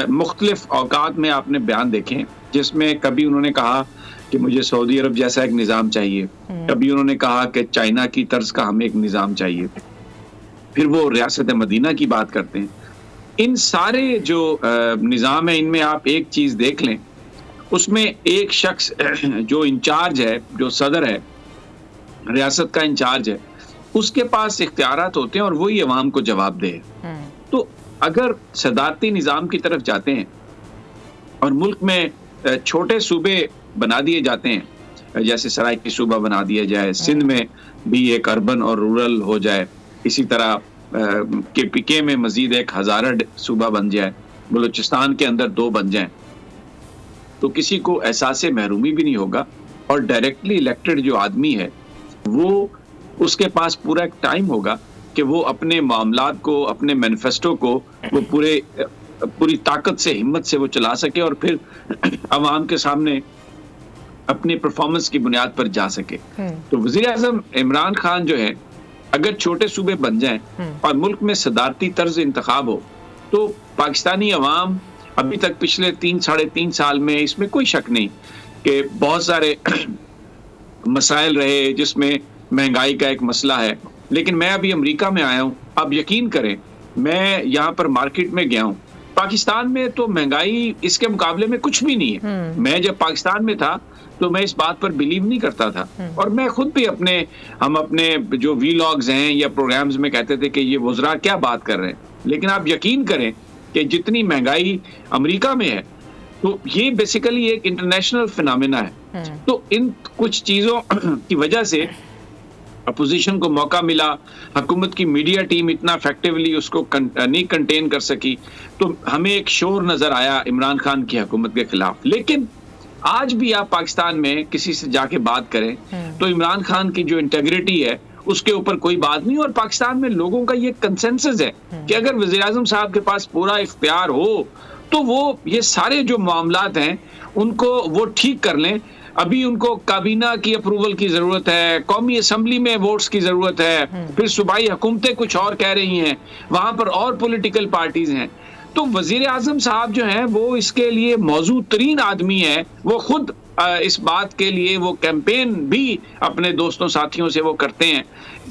मुख्तलिफ औकात में आपने बयान देखे, जिसमें कभी उन्होंने कहा कि मुझे सऊदी अरब जैसा एक निज़ाम चाहिए, कभी उन्होंने कहा कि चाइना की तर्ज का हमें एक निज़ाम चाहिए, फिर वो रियासत मदीना की बात करते हैं। इन सारे जो निज़ाम है, इनमें आप एक चीज़ देख लें, उसमें एक शख्स जो इंचार्ज है, जो सदर है, रियासत का इंचार्ज है, उसके पास इख्तियारात होते हैं और वही अवाम को जवाब दे। तो अगर सदारती निज़ाम की तरफ जाते हैं और मुल्क में छोटे सूबे बना दिए जाते हैं, जैसे सराइकी सूबा बना दिया जाए, सिंध में भी एक अर्बन और रूरल हो जाए, इसी तरह KPK में मजीद एक हज़ारड सूबा बन जाए, बलूचिस्तान के अंदर 2 बन जाएं, तो किसी को एहसास महरूमी भी नहीं होगा और डायरेक्टली इलेक्टेड जो आदमी है वो, उसके पास पूरा एक टाइम होगा कि वो अपने मामलात को, अपने मैनिफेस्टो को वो पूरी ताकत से, हिम्मत से वो चला सके और फिर अवाम के सामने अपनी परफॉर्मेंस की बुनियाद पर जा सके। तो वज़ीर आज़म इमरान खान जो है, अगर छोटे सूबे बन जाएं और मुल्क में सदारती तर्ज इंतखाब हो, तो पाकिस्तानी अवाम अभी तक पिछले 3-3.5 साल में, इसमें कोई शक नहीं कि बहुत सारे मसाइल रहे, जिसमें महंगाई का एक मसला है, लेकिन मैं अभी अमेरिका में आया हूँ, आप यकीन करें, मैं यहाँ पर मार्केट में गया हूँ, पाकिस्तान में तो महंगाई इसके मुकाबले में कुछ भी नहीं है। मैं जब पाकिस्तान में था तो मैं इस बात पर बिलीव नहीं करता था, और मैं खुद भी हम अपने जो वीलॉग्स हैं या प्रोग्राम्स में कहते थे कि ये वज़रा क्या बात कर रहे हैं, लेकिन आप यकीन करें कि जितनी महंगाई अमेरिका में है, तो ये बेसिकली एक इंटरनेशनल फिनोमेना है। तो इन कुछ चीज़ों की वजह से अपोजिशन को मौका मिला, हुकूमत की मीडिया टीम इतना इफेक्टिवली उसको नहीं कंटेन कर सकी, तो हमें एक शोर नजर आया इमरान खान की हुकूमत के खिलाफ। लेकिन आज भी आप पाकिस्तान में किसी से जाके बात करें तो इमरान खान की जो इंटेग्रिटी है उसके ऊपर कोई बात नहीं, और पाकिस्तान में लोगों का ये कंसेंसस है कि अगर वज़ीर आज़म साहब के पास पूरा इख्तियार हो तो वो ये सारे जो मामलात हैं उनको वो ठीक कर लें। अभी उनको काबीना की अप्रूवल की जरूरत है, कौमी असम्बली में वोट्स की जरूरत है, फिर सूबाई हुकूमतें कुछ और कह रही हैं, वहां पर और पॉलिटिकल पार्टीज हैं। तो वजीर आजम साहब जो हैं वो इसके लिए मौजूद तरीन आदमी है। वो खुद इस बात के लिए वो कैंपेन भी अपने दोस्तों साथियों से वो करते हैं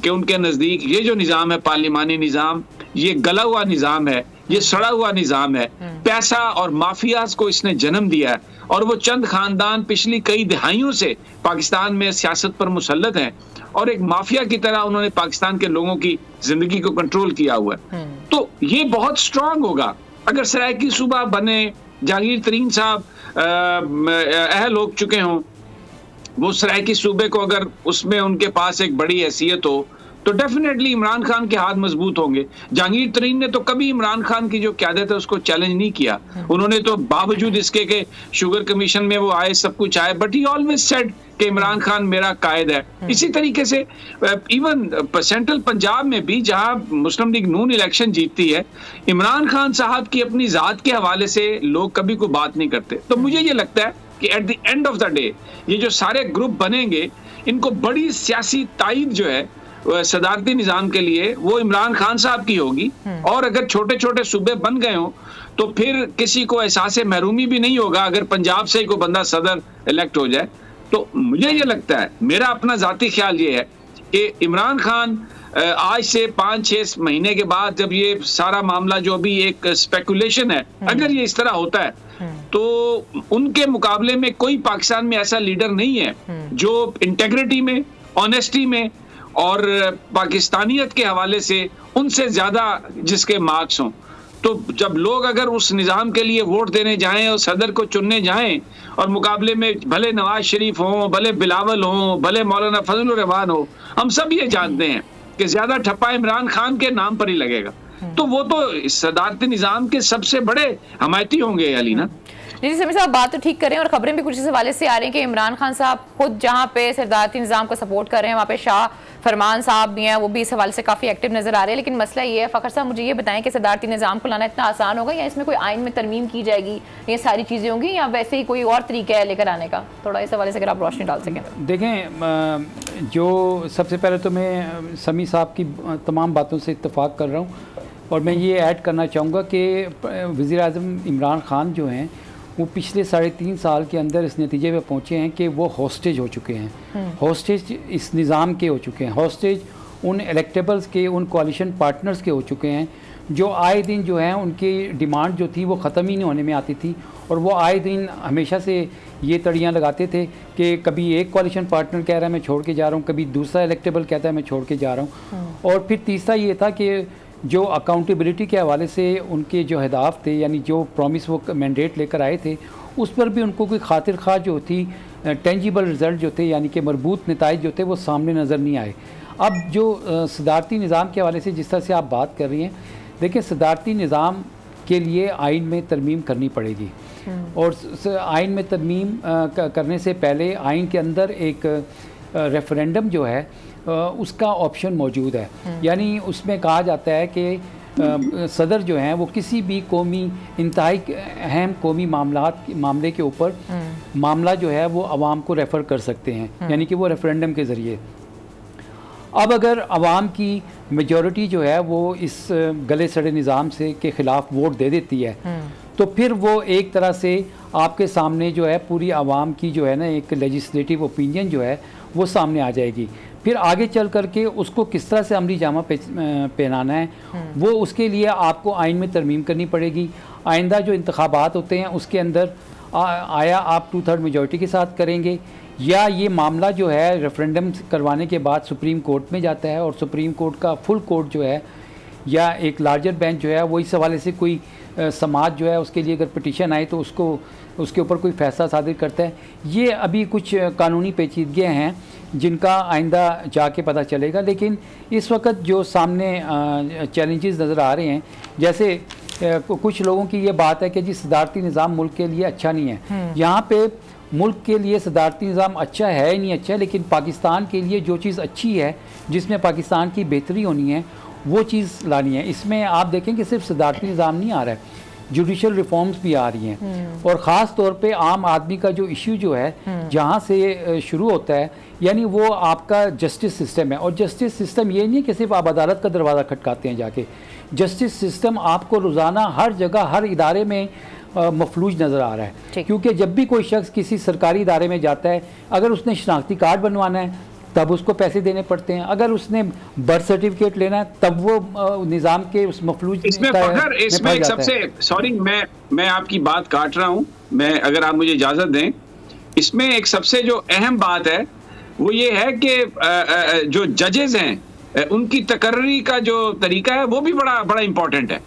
कि उनके नजदीक ये जो निज़ाम है, पार्लिमानी निज़ाम, ये गला हुआ निज़ाम है, ये सड़ा हुआ निज़ाम है, पैसा और माफियाज को इसने जन्म दिया है, और वो चंद खानदान पिछली कई दिहाइयों से पाकिस्तान में सियासत पर मुसल्लत हैं और एक माफिया की तरह उन्होंने पाकिस्तान के लोगों की जिंदगी को कंट्रोल किया हुआ है। तो ये बहुत स्ट्रांग होगा अगर सराइकी सूबा बने, जहांगीर तरीन साहब अहल हो चुके हों, वो सराइकी सूबे को अगर उसमें उनके पास एक बड़ी हैसियत हो तो डेफिनेटली इमरान खान के हाथ मजबूत होंगे। जहांगीर तरीन ने तो कभी इमरान खान की जो क़यादत है उसको चैलेंज नहीं किया। उन्होंने तो बावजूद इसके कि शुगर कमीशन में वो आए, सब कुछ आए, बट ही ऑलवेज सेड कि इमरान खान मेरा कायद है। इसी तरीके से इवन सेंट्रल पंजाब में भी जहां मुस्लिम लीग नून इलेक्शन जीतती है, इमरान खान साहब की अपनी जात के हवाले से लोग कभी कोई बात नहीं करते। तो मुझे ये लगता है कि at the end of the day ये जो सारे ग्रुप बनेंगे, इनको बड़ी सियासी ताईद जो है सदारती निज़ाम के लिए वो इमरान खान साहब की होगी। और अगर छोटे छोटे सूबे बन गए हों तो फिर किसी को एहसास महरूमी भी नहीं होगा अगर पंजाब से ही कोई बंदा सदर इलेक्ट हो जाए। तो मुझे ये लगता है, मेरा अपना जाती ख्याल ये है कि इमरान खान आज से 5-6 महीने के बाद, जब ये सारा मामला जो भी एक स्पेकुलेशन है, अगर ये इस तरह होता है तो उनके मुकाबले में कोई पाकिस्तान में ऐसा लीडर नहीं है जो इंटेग्रिटी में, ऑनेस्टी में और पाकिस्तानियत के हवाले से उनसे ज्यादा जिसके मार्क्स हों। तो जब लोग अगर उस निज़ाम के लिए वोट देने जाएं और सदर को चुनने जाएं, और मुकाबले में भले नवाज शरीफ हों, भले बिलावल हों, भले मौलाना फजलुर रहमान हो, हम सब ये जानते हैं कि ज्यादा ठप्पा इमरान खान के नाम पर ही लगेगा। तो वो तो सदारती निज़ाम के सबसे बड़े हमायती होंगे अलीना। जी समीर साहब, बात तो ठीक करें, और खबरें भी कुछ इस हवाले से आ रही हैं कि इमरान खान साहब खुद जहां पे सदारती निज़ाम को सपोर्ट कर रहे हैं, वहां पे शाह फरमान साहब भी हैं, वो भी इस हवाले से काफ़ी एक्टिव नजर आ रहे हैं। लेकिन मसला ये है, फ़खर साहब मुझे ये बताएं कि सदारती निज़ाम को लाना इतना आसान होगा, या इसमें कोई आइन में तरमीम की जाएगी, ये सारी चीज़ें होंगी, या वैसे ही कोई और तरीका है लेकर आने का? थोड़ा इस हवाले से अगर आप रोशनी डाल सकें। देखें, जो सबसे पहले तो मैं समी साहब की तमाम बातों से इत्तफाक कर रहा हूँ। और मैं ये ऐड करना चाहूँगा कि वज़ीर-ए-आज़म इमरान खान जो हैं वो पिछले 3.5 साल के अंदर इस नतीजे पे पहुँचे हैं कि वो हॉस्टेज हो चुके हैं, हॉस्टेज इस निज़ाम के हो चुके हैं, हॉस्टेज उन इलेक्टेबल्स के, उन कोalition पार्टनर्स के हो चुके हैं जो आए दिन जो हैं उनकी डिमांड जो थी वो ख़त्म ही नहीं होने में आती थी और वो आए दिन हमेशा से ये तड़ियाँ लगाते थे कि कभी एक कोalition पार्टनर कह रहा है मैं छोड़ के जा रहा हूँ, कभी दूसरा इलेक्टेबल कहता है मैं छोड़ के जा रहा हूँ। और फिर तीसरा ये था कि जो अकाउंटेबिलिटी के हवाले से उनके जो अहदाफ थे, यानी जो प्रॉमिस वो मैंडेट लेकर आए थे, उस पर भी उनको कोई खातिर खा जो थी, टेंजिबल रिज़ल्ट जो थे यानी कि मरबूत नताइज जो थे वो सामने नज़र नहीं आए। अब जो सदारती निज़ाम के हवाले से जिस तरह से आप बात कर रही हैं, देखिए सदारती निज़ाम के लिए आइन में तरमीम करनी पड़ेगी और आइन में तरमीम करने से पहले आइन के अंदर एक रेफरेंडम जो है उसका ऑप्शन मौजूद है। यानी उसमें कहा जाता है कि सदर जो हैं वो किसी भी कौमी इंतहाई अहम कौमी मामले के ऊपर मामला जो है वो आवाम को रेफ़र कर सकते हैं, यानी कि वो रेफरेंडम के ज़रिए। अब अगर आवाम की मेजॉरिटी जो है वो इस गले सड़े निज़ाम से के ख़िलाफ़ वोट दे देती है तो फिर वो एक तरह से आपके सामने जो है पूरी आवाम की जो है ना एक लेजिस्लेटिव ओपिनियन जो है वो सामने आ जाएगी। फिर आगे चल करके उसको किस तरह से अमली जामा पहनाना है वो उसके लिए आपको आइन में तरमीम करनी पड़ेगी। आइंदा जो इंतखाबात होते हैं उसके अंदर आया आप 2/3 मेजॉरिटी के साथ करेंगे या ये मामला जो है रेफरेंडम करवाने के बाद सुप्रीम कोर्ट में जाता है और सुप्रीम कोर्ट का फुल कोर्ट जो है या एक लार्जर बेंच जो है वो इस हवाले से कोई समाज जो है उसके लिए अगर पिटीशन आए तो उसके ऊपर कोई फ़ैसला सादिर करता है। ये अभी कुछ कानूनी पेचीदगियाँ हैं जिनका आइंदा जाके पता चलेगा, लेकिन इस वक्त जो सामने चैलेंजेस नज़र आ रहे हैं, जैसे कुछ लोगों की ये बात है कि जी सदारती निज़ाम मुल्क के लिए अच्छा नहीं है। यहाँ पे मुल्क के लिए सदारती निज़ाम अच्छा है ही नहीं अच्छा है, लेकिन पाकिस्तान के लिए जो चीज़ अच्छी है जिसमें पाकिस्तान की बेहतरी होनी है वो चीज़ लानी है। इसमें आप देखें कि सिर्फ सदारती निज़ाम नहीं आ रहा है, जुडिशल रिफॉर्म्स भी आ रही हैं और ख़ास तौर पे आम आदमी का जो इशू जो है जहाँ से शुरू होता है यानी वो आपका जस्टिस सिस्टम है। और जस्टिस सिस्टम ये नहीं है कि सिर्फ आप अदालत का दरवाज़ा खटकाते हैं जाके, जस्टिस सिस्टम आपको रोज़ाना हर जगह हर इदारे में मफलूज नज़र आ रहा है। क्योंकि जब भी कोई शख्स किसी सरकारी इदारे में जाता है, अगर उसने शनाख्ती कार्ड बनवाना है तब उसको पैसे देने पड़ते हैं, अगर उसने बर्थ सर्टिफिकेट लेना है तब वो निज़ाम के उस मफलूज इसमें एक सबसे सॉरी मैं आपकी बात काट रहा हूँ, मैं अगर आप मुझे इजाज़त दें, इसमें एक सबसे जो अहम बात है वो ये है कि जो जजेस हैं उनकी तकर्री का जो तरीका है वो भी बड़ा इम्पोर्टेंट है।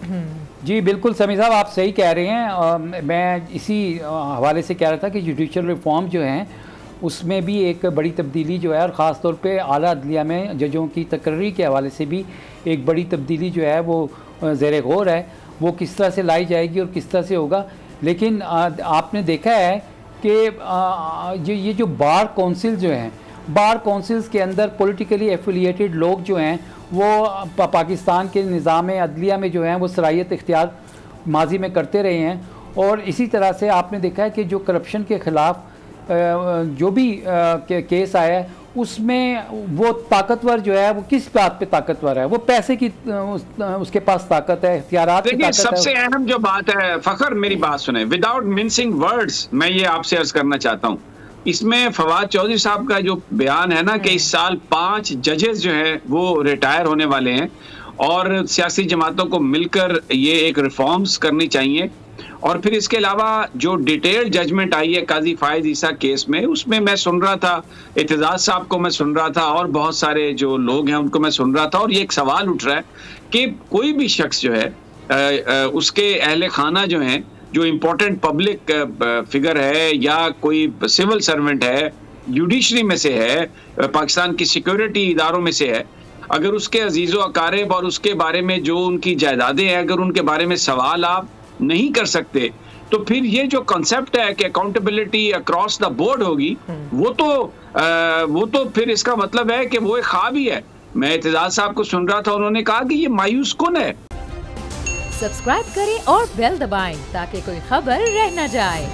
जी बिल्कुल समी साहब, आप सही कह रहे हैं। मैं इसी हवाले से कह रहा था कि जुडिशल रिफॉर्म जो हैं उसमें भी एक बड़ी तब्दीली जो है और ख़ास तौर पे आला अदलिया में जजों की तकर्री के हवाले से भी एक बड़ी तब्दीली जो है वो ज़ेरे गौर है, वो किस तरह से लाई जाएगी और किस तरह से होगा। लेकिन आपने देखा है कि ये जो बार काउंसिल जो हैं, बार काउंसिल्स के अंदर पॉलिटिकली एफिलिएटेड लोग जो हैं वो पाकिस्तान के निज़ाम अदलिया में जो हैं वो सलाहियत इख्तियार माजी में करते रहे हैं। और इसी तरह से आपने देखा है कि जो करप्शन के ख़िलाफ़ जो भी केस आया है उसमें वो ताकतवर जो है वो किस बात पे ताकतवर है, वो पैसे की उसके पास ताकत है, इख्तियारात की ताकत है। सबसे अहम जो बात है फ़खर, मेरी बात सुने, विदाउट मिंसिंग वर्ड्स मैं ये आपसे अर्ज करना चाहता हूँ, इसमें फवाद चौधरी साहब का जो बयान है ना कि इस साल 5 जजेस जो है वो रिटायर होने वाले हैं और सियासी जमातों को मिलकर ये एक रिफॉर्म्स करनी चाहिए। और फिर इसके अलावा जो डिटेल्ड जजमेंट आई है काजी फायज ईसा केस में, उसमें मैं सुन रहा था, एतजाज साहब को मैं सुन रहा था और बहुत सारे जो लोग हैं उनको मैं सुन रहा था, और ये एक सवाल उठ रहा है कि कोई भी शख्स जो है उसके अहले खाना जो हैं, जो इम्पोर्टेंट पब्लिक फिगर है या कोई सिविल सर्वेंट है, जुडिशरी में से है, पाकिस्तान की सिक्योरिटी इदारों में से है, अगर उसके अजीज़ो अकारिब और उसके बारे में जो उनकी जायदादें हैं अगर उनके बारे में सवाल आप नहीं कर सकते, तो फिर ये जो कॉन्सेप्ट है कि अकाउंटेबिलिटी अक्रॉस द बोर्ड होगी, वो तो फिर इसका मतलब है कि वो एक ख्वाब ही है। मैं एतजाज साहब को सुन रहा था, उन्होंने कहा कि ये मायूस कौन है। सब्सक्राइब करें और बेल दबाएं ताकि कोई खबर रह न जाए।